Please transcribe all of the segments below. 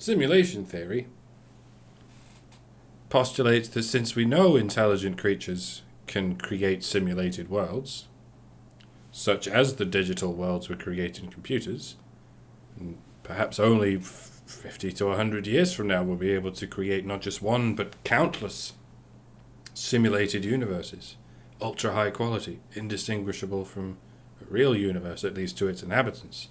Simulation theory postulates that since we know intelligent creatures can create simulated worlds, such as the digital worlds we create in computers, and perhaps only 50 to 100 years from now we'll be able to create not just one but countless simulated universes, ultra high quality, indistinguishable from a real universe, at least to its inhabitants.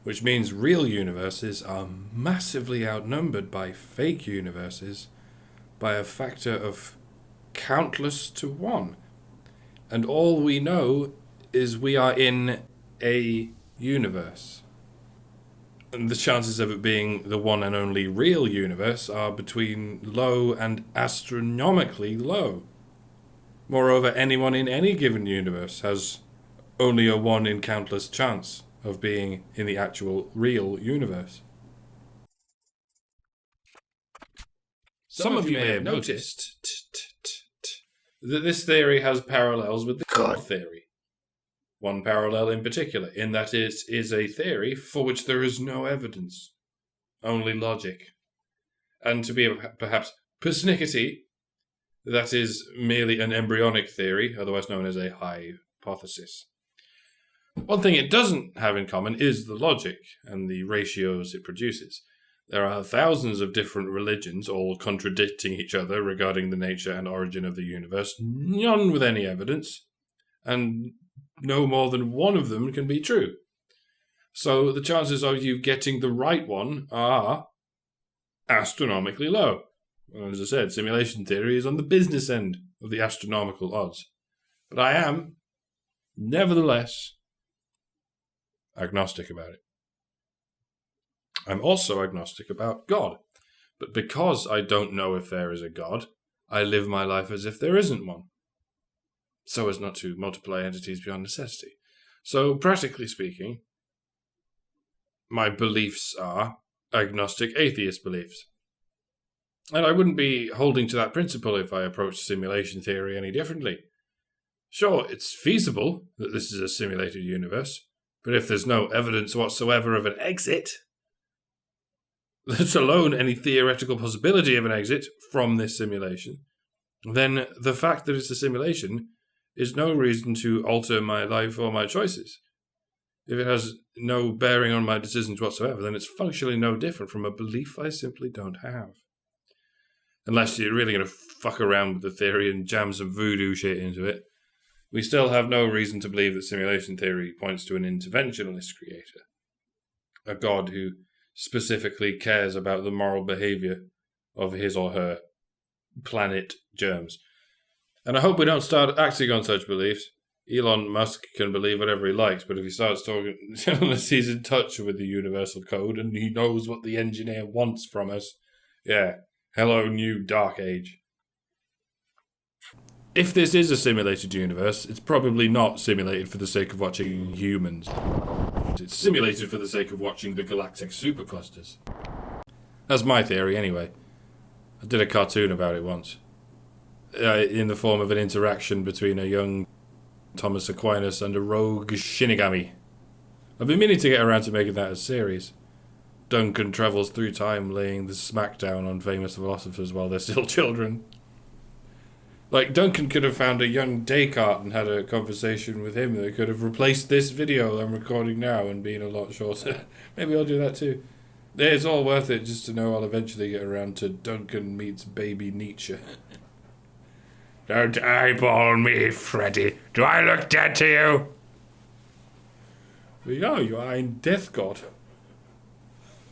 Which means real universes are massively outnumbered by fake universes by a factor of countless to one. And all we know is we are in a universe. And the chances of it being the one and only real universe are between low and astronomically low. Moreover, anyone in any given universe has only a 1 in countless chance of being in the actual real universe. Some of you may have noticed that this theory has parallels with the God theory. One parallel in particular, in that it is a theory for which there is no evidence, only logic. And to be perhaps persnickety, that is merely an embryonic theory, otherwise known as a hypothesis. One thing it doesn't have in common is the logic and the ratios it produces. There are thousands of different religions, all contradicting each other regarding the nature and origin of the universe, none with any evidence, and no more than one of them can be true. So the chances of you getting the right one are astronomically low. Well, as I said, simulation theory is on the business end of the astronomical odds. But I am, nevertheless, agnostic about it. I'm also agnostic about God. But because I don't know if there is a God, I live my life as if there isn't one, so as not to multiply entities beyond necessity. So, practically speaking, my beliefs are agnostic atheist beliefs. And I wouldn't be holding to that principle if I approached simulation theory any differently. Sure, it's feasible that this is a simulated universe, but if there's no evidence whatsoever of an exit, let alone any theoretical possibility of an exit from this simulation, then the fact that it's a simulation is no reason to alter my life or my choices. If it has no bearing on my decisions whatsoever, then it's functionally no different from a belief I simply don't have. Unless you're really going to fuck around with the theory and jam some voodoo shit into it, we still have no reason to believe that simulation theory points to an interventionist creator, a god who specifically cares about the moral behavior of his or her planet germs. And I hope we don't start acting on such beliefs. Elon Musk can believe whatever he likes, but if he starts talking, unless he's in touch with the universal code and he knows what the engineer wants from us, yeah, hello new dark age. If this is a simulated universe, it's probably not simulated for the sake of watching humans. It's simulated for the sake of watching the galactic superclusters. That's my theory, anyway. I did a cartoon about it once. In the form of an interaction between a young Thomas Aquinas and a rogue Shinigami. I've been meaning to get around to making that a series. Duncan travels through time laying the smackdown on famous philosophers while they're still children. Like, Duncan could have found a young Descartes and had a conversation with him that could have replaced this video I'm recording now and been a lot shorter. Maybe I'll do that too. It's all worth it just to know I'll eventually get around to Duncan meets baby Nietzsche. Don't eyeball me, Freddy. Do I look dead to you? But yeah, you are in Death God.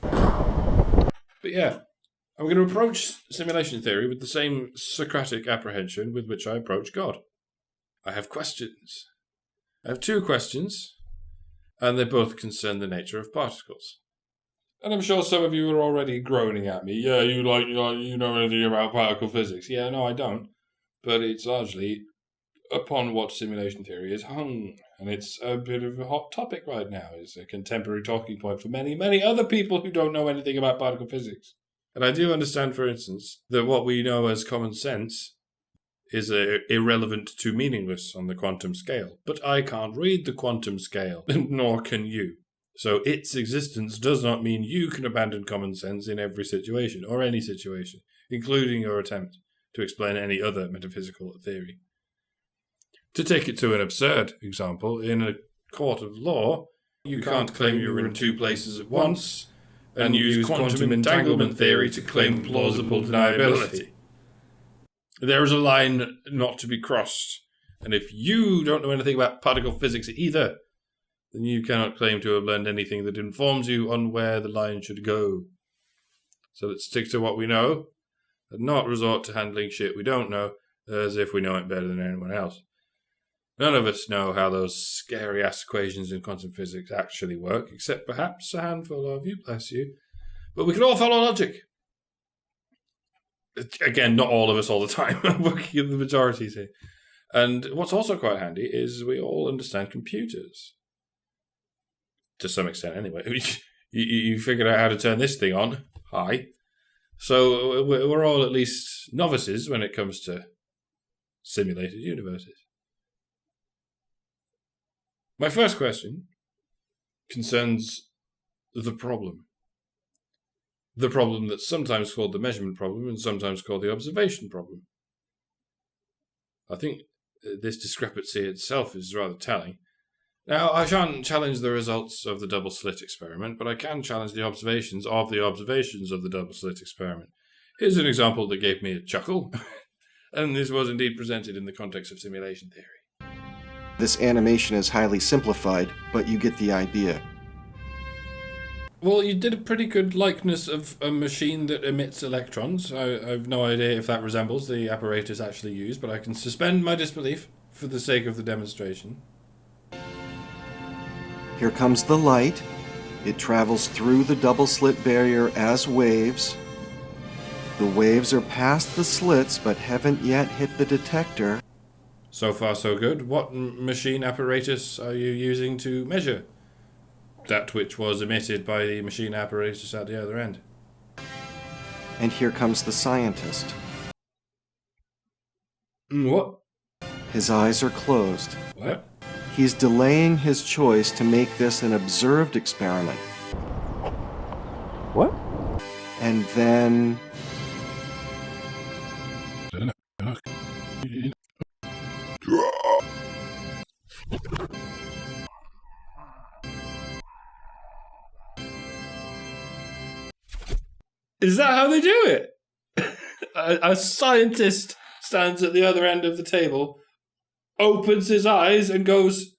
But yeah, I'm going to approach simulation theory with the same Socratic apprehension with which I approach God. I have questions. I have 2 questions, and they both concern the nature of particles. And I'm sure some of you are already groaning at me. Yeah, you know anything about particle physics. Yeah, no, I don't. But it's largely upon what simulation theory is hung. And it's a bit of a hot topic right now. It's a contemporary talking point for many, many other people who don't know anything about particle physics. And I do understand, for instance, that what we know as common sense is irrelevant to meaningless on the quantum scale. But I can't read the quantum scale, nor can you. So its existence does not mean you can abandon common sense in every situation, or any situation, including your attempt to explain any other metaphysical theory. To take it to an absurd example, in a court of law, you can't claim you're in two places at once and use quantum entanglement theory to claim plausible deniability. There is a line not to be crossed, and if you don't know anything about particle physics either, then you cannot claim to have learned anything that informs you on where the line should go. So let's stick to what we know, and not resort to handling shit we don't know, as if we know it better than anyone else. None of us know how those scary-ass equations in quantum physics actually work, except perhaps a handful of you, bless you. But we can all follow logic. Again, not all of us all the time. I'm working in the majorities here. And what's also quite handy is we all understand computers. To some extent, anyway. You figured out how to turn this thing on. Hi. So we're all at least novices when it comes to simulated universes. My first question concerns the problem. The problem that's sometimes called the measurement problem and sometimes called the observation problem. I think this discrepancy itself is rather telling. Now, I shan't challenge the results of the double slit experiment, but I can challenge the observations of the double slit experiment. Here's an example that gave me a chuckle, and this was indeed presented in the context of simulation theory. This animation is highly simplified, but you get the idea. Well, you did a pretty good likeness of a machine that emits electrons. I've no idea if that resembles the apparatus actually used, but I can suspend my disbelief for the sake of the demonstration. Here comes the light. It travels through the double slit barrier as waves. The waves are past the slits but haven't yet hit the detector. So far so good. What machine apparatus are you using to measure that which was emitted by the machine apparatus at the other end? And here comes the scientist. What? His eyes are closed. What? He's delaying his choice to make this an observed experiment. What? And then... Is that how they do it? A scientist stands at the other end of the table, opens his eyes and goes,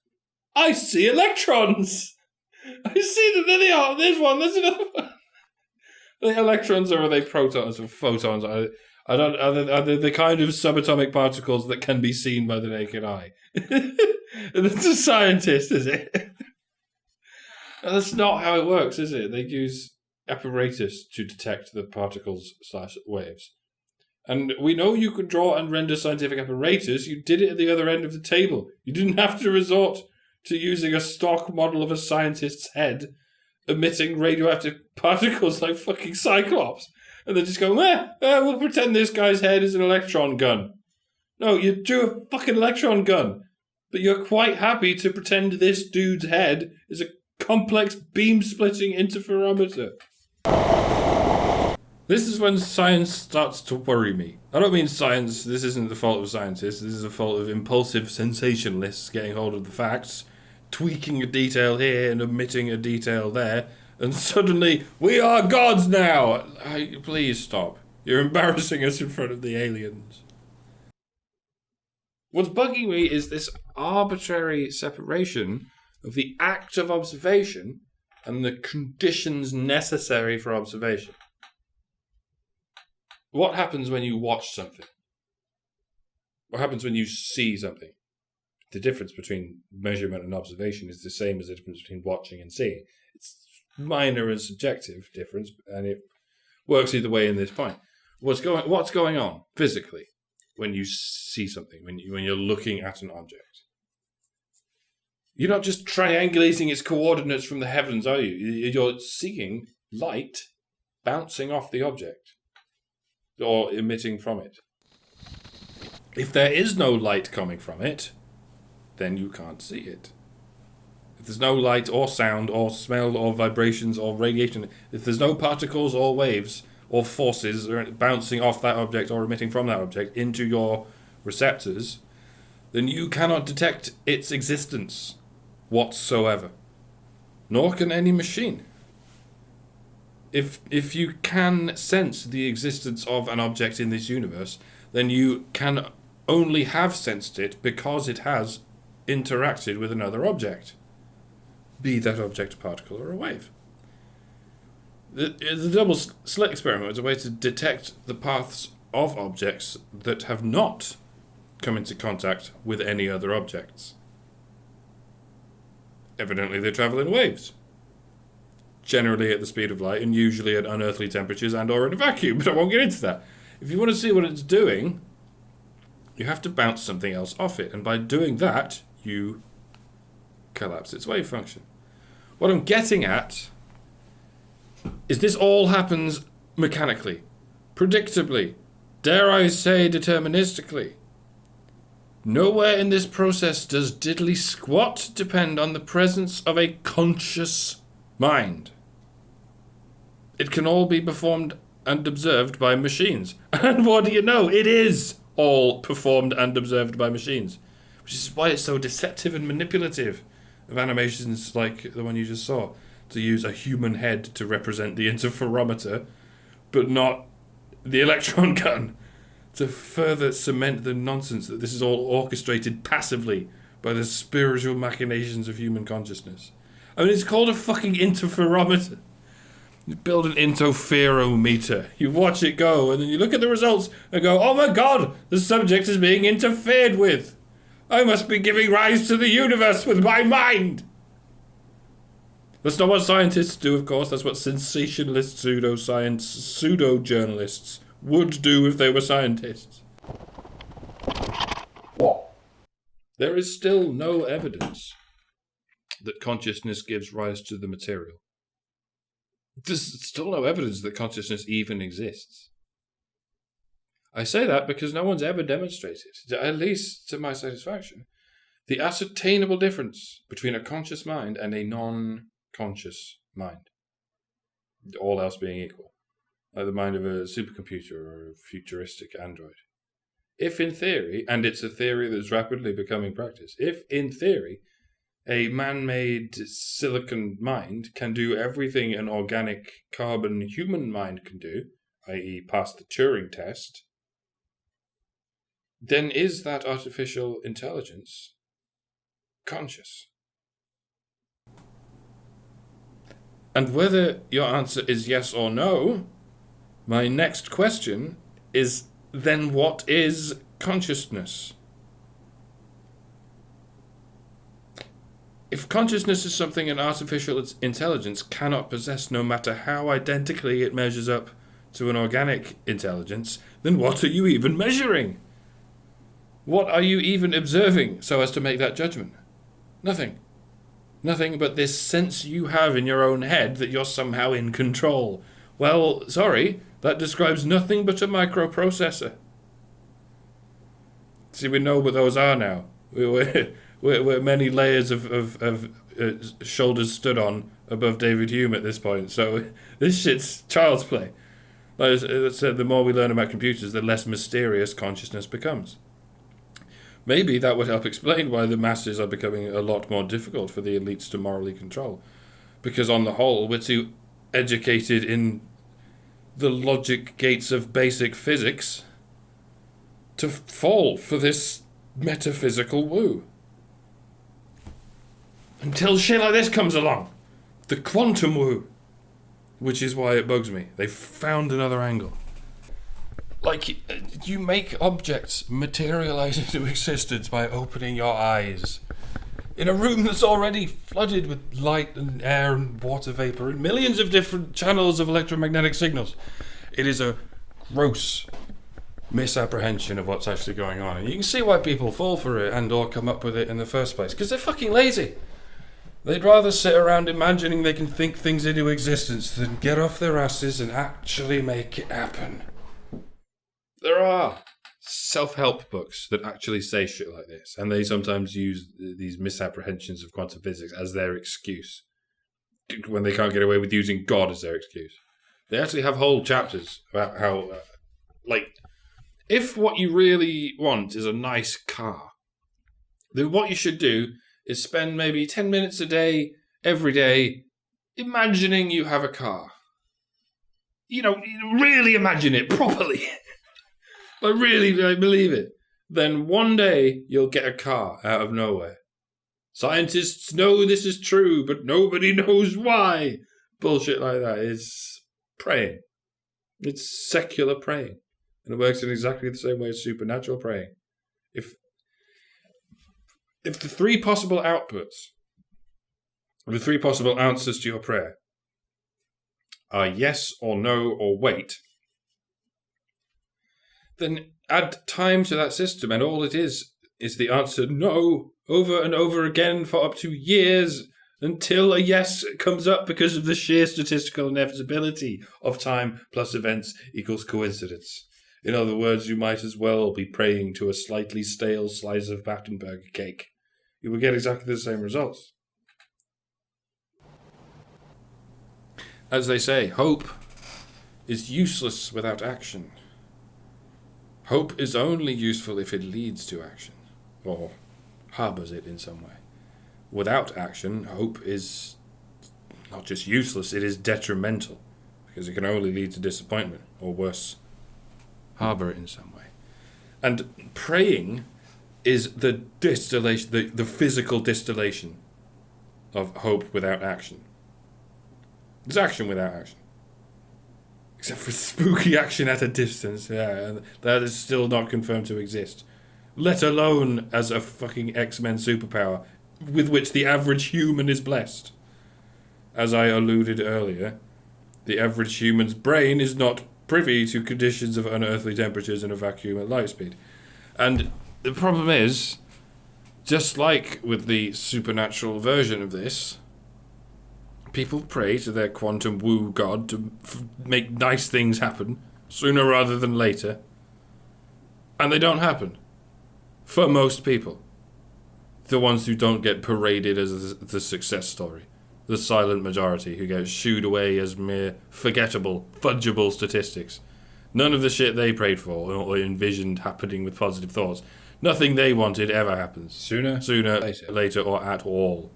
I see electrons! I see them, there they are, there's one, there's another one. Are they electrons or are they protons or photons? Are they the kind of subatomic particles that can be seen by the naked eye? That's a scientist, is it? That's not how it works, is it? They use apparatus to detect the particles/waves. And we know you could draw and render scientific apparatus. You did it at the other end of the table. You didn't have to resort to using a stock model of a scientist's head emitting radioactive particles like fucking Cyclops. And then just go, we'll pretend this guy's head is an electron gun. No, you drew a fucking electron gun. But you're quite happy to pretend this dude's head is a complex beam-splitting interferometer. This is when science starts to worry me. I don't mean science, this isn't the fault of scientists, this is the fault of impulsive sensationalists getting hold of the facts, tweaking a detail here and omitting a detail there, and suddenly, we are gods now! Please stop. You're embarrassing us in front of the aliens. What's bugging me is this arbitrary separation of the act of observation and the conditions necessary for observation. What happens when you watch something? What happens when you see something? The difference between measurement and observation is the same as the difference between watching and seeing. It's minor and subjective difference, and it works either way in this point. What's going on physically when you see something, when you're looking at an object? You're not just triangulating its coordinates from the heavens, are you? You're seeing light bouncing off the object or emitting from it. If there is no light coming from it, then you can't see it. if there's no light or sound or smell or vibrations or radiation, if there's no particles or waves or forces bouncing off that object or emitting from that object into your receptors, then you cannot detect its existence whatsoever. Nor can any machine. If you can sense the existence of an object in this universe, then you can only have sensed it because it has interacted with another object, be that object a particle or a wave. The double slit experiment is a way to detect the paths of objects that have not come into contact with any other objects. Evidently they travel in waves, generally at the speed of light and usually at unearthly temperatures and or in a vacuum, but I won't get into that. If you want to see what it's doing, you have to bounce something else off it, and by doing that, you collapse its wave function. What I'm getting at is this all happens mechanically, predictably, dare I say deterministically. Nowhere in this process does diddly squat depend on the presence of a conscious mind. It can all be performed and observed by machines. And what do you know? It is all performed and observed by machines. Which is why it's so deceptive and manipulative of animations like the one you just saw, to use a human head to represent the interferometer, but not the electron gun, to further cement the nonsense that this is all orchestrated passively by the spiritual machinations of human consciousness. I mean, it's called a fucking interferometer. You build an interferometer, you watch it go, and then you look at the results and go, oh my god, the subject is being interfered with. I must be giving rise to the universe with my mind. That's not what scientists do, of course. That's what sensationalist pseudoscience, pseudo-journalists would do if they were scientists. What? There is still no evidence that consciousness gives rise to the material. There's still no evidence that consciousness even exists. I say that because no one's ever demonstrated, at least to my satisfaction, the ascertainable difference between a conscious mind and a non-conscious mind. All else being equal. Like the mind of a supercomputer or a futuristic android. If in theory, and it's a theory that's rapidly becoming practice, if in theory a man-made silicon mind can do everything an organic carbon human mind can do, i.e. pass the Turing test, then is that artificial intelligence conscious? And whether your answer is yes or no, my next question is, then what is consciousness? If consciousness is something an artificial intelligence cannot possess, no matter how identically it measures up to an organic intelligence, then what are you even measuring? What are you even observing so as to make that judgment? Nothing. Nothing but this sense you have in your own head that you're somehow in control. Well, sorry, that describes nothing but a microprocessor. See, we know what those are now. We're many layers of shoulders stood on above David Hume at this point. So this shit's child's play. Like I said, the more we learn about computers, the less mysterious consciousness becomes. Maybe that would help explain why the masses are becoming a lot more difficult for the elites to morally control. Because on the whole, we're too educated in the logic gates of basic physics to fall for this metaphysical woo. Until shit like this comes along. The quantum woo. Which is why it bugs me. They've found another angle. Like, you make objects materialize into existence by opening your eyes. In a room that's already flooded with light and air and water vapor and millions of different channels of electromagnetic signals. It is a gross misapprehension of what's actually going on. And you can see why people fall for it and or come up with it in the first place. Because they're fucking lazy. They'd rather sit around imagining they can think things into existence than get off their asses and actually make it happen. There are self-help books that actually say shit like this, and they sometimes use these misapprehensions of quantum physics as their excuse when they can't get away with using God as their excuse. They actually have whole chapters about how, if what you really want is a nice car, then what you should do is spend maybe 10 minutes a day, every day, imagining you have a car. Really imagine it properly. really believe it. Then one day you'll get a car out of nowhere. Scientists know this is true, but nobody knows why. Bullshit like that. It's praying. It's secular praying. And it works in exactly the same way as supernatural praying. If the three possible outputs, the three possible answers to your prayer are yes or no or wait, then add time to that system, and all it is the answer no over and over again for up to years until a yes comes up because of the sheer statistical inevitability of time plus events equals coincidence. In other words, you might as well be praying to a slightly stale slice of Battenberg cake. You will get exactly the same results. As they say, hope is useless without action. Hope is only useful if it leads to action, or harbours it in some way. Without action, hope is not just useless, it is detrimental, because it can only lead to disappointment, or worse, harbour it in some way. And praying is the distillation, the physical distillation of hope without action. It's action without action. Except for spooky action at a distance, yeah, that is still not confirmed to exist. Let alone as a fucking X-Men superpower with which the average human is blessed. As I alluded earlier, the average human's brain is not privy to conditions of unearthly temperatures and a vacuum at light speed. And the problem is, just like with the supernatural version of this, people pray to their quantum woo god to make nice things happen sooner rather than later. And they don't happen. For most people. The ones who don't get paraded as the success story. The silent majority who get shooed away as mere forgettable, fudgeable statistics. None of the shit they prayed for or envisioned happening with positive thoughts. Nothing they wanted ever happens. Sooner, later, or at all.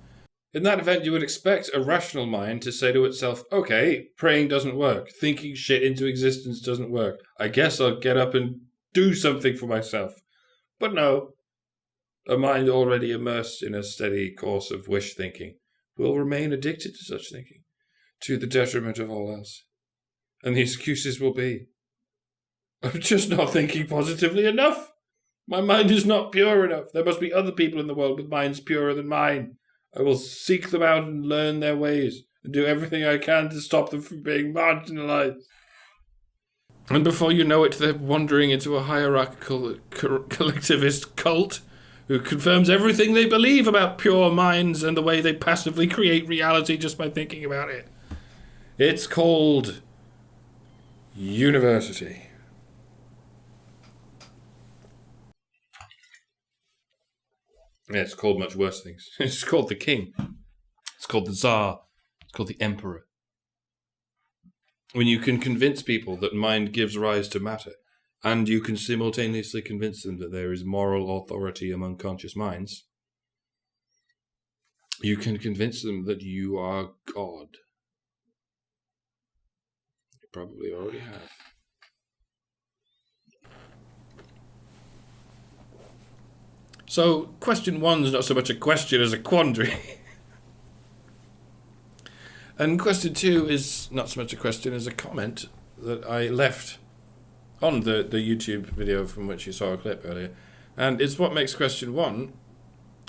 In that event, you would expect a rational mind to say to itself, okay, praying doesn't work. Thinking shit into existence doesn't work. I guess I'll get up and do something for myself. But no. A mind already immersed in a steady course of wish thinking will remain addicted to such thinking, to the detriment of all else. And the excuses will be, I'm just not thinking positively enough. My mind is not pure enough. There must be other people in the world with minds purer than mine. I will seek them out and learn their ways, and do everything I can to stop them from being marginalized. And before you know it, they're wandering into a hierarchical collectivist cult who confirms everything they believe about pure minds and the way they passively create reality just by thinking about it. It's called university. Yeah, it's called much worse things. It's called the king. It's called the Tsar. It's called the emperor. When you can convince people that mind gives rise to matter, and you can simultaneously convince them that there is moral authority among conscious minds, you can convince them that you are God. You probably already have. So, question one is not so much a question as a quandary. And question two is not so much a question as a comment that I left on the YouTube video from which you saw a clip earlier. And it's what makes question one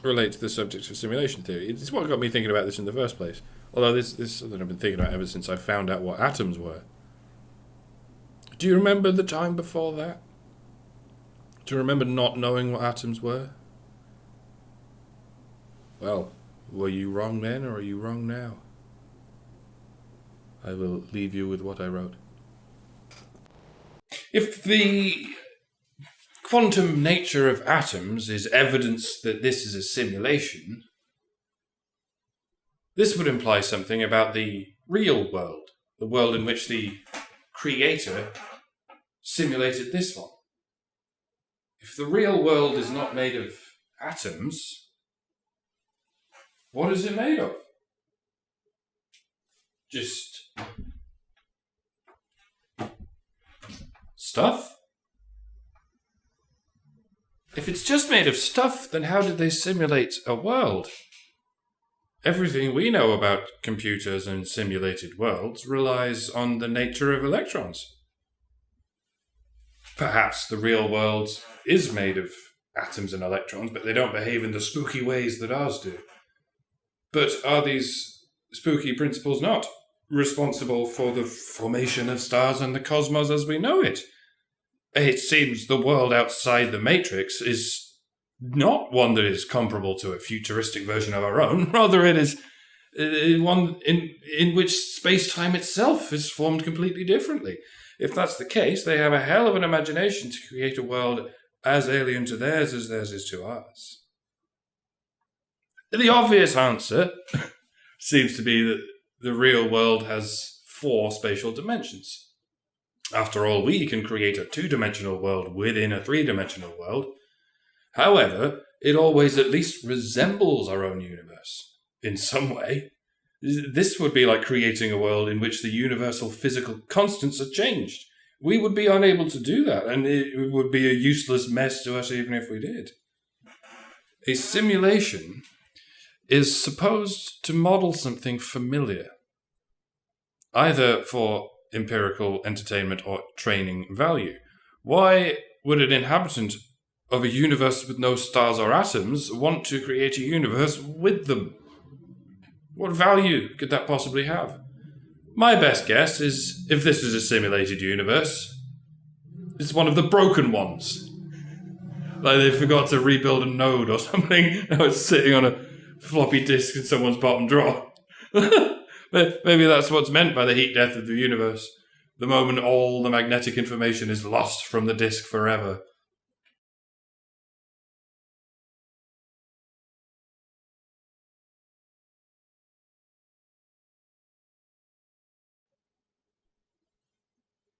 relate to the subject of simulation theory. It's what got me thinking about this in the first place. Although this is something I've been thinking about ever since I found out what atoms were. Do you remember the time before that? Do you remember not knowing what atoms were? Well, were you wrong then, or are you wrong now? I will leave you with what I wrote. If the quantum nature of atoms is evidence that this is a simulation, this would imply something about the real world, the world in which the creator simulated this one. If the real world is not made of atoms, what is it made of? Just stuff? If it's just made of stuff, then how did they simulate a world? Everything we know about computers and simulated worlds relies on the nature of electrons. Perhaps the real world is made of atoms and electrons, but they don't behave in the spooky ways that ours do. But are these spooky principles not responsible for the formation of stars and the cosmos as we know it? It seems the world outside the Matrix is not one that is comparable to a futuristic version of our own. Rather, it is one in which space-time itself is formed completely differently. If that's the case, they have a hell of an imagination to create a world as alien to theirs as theirs is to ours. The obvious answer seems to be that the real world has 4 spatial dimensions. After all, we can create a 2-dimensional world within a 3-dimensional world. However, it always at least resembles our own universe in some way. This would be like creating a world in which the universal physical constants are changed. We would be unable to do that, and it would be a useless mess to us even if we did. A simulation is supposed to model something familiar, either for empirical entertainment or training value. Why would an inhabitant of a universe with no stars or atoms want to create a universe with them? What value could that possibly have? My best guess is, if this is a simulated universe, it's one of the broken ones. Like they forgot to rebuild a node or something. Now it's sitting on a floppy disk in someone's bottom drawer. Maybe that's what's meant by the heat death of the universe. The moment all the magnetic information is lost from the disk forever.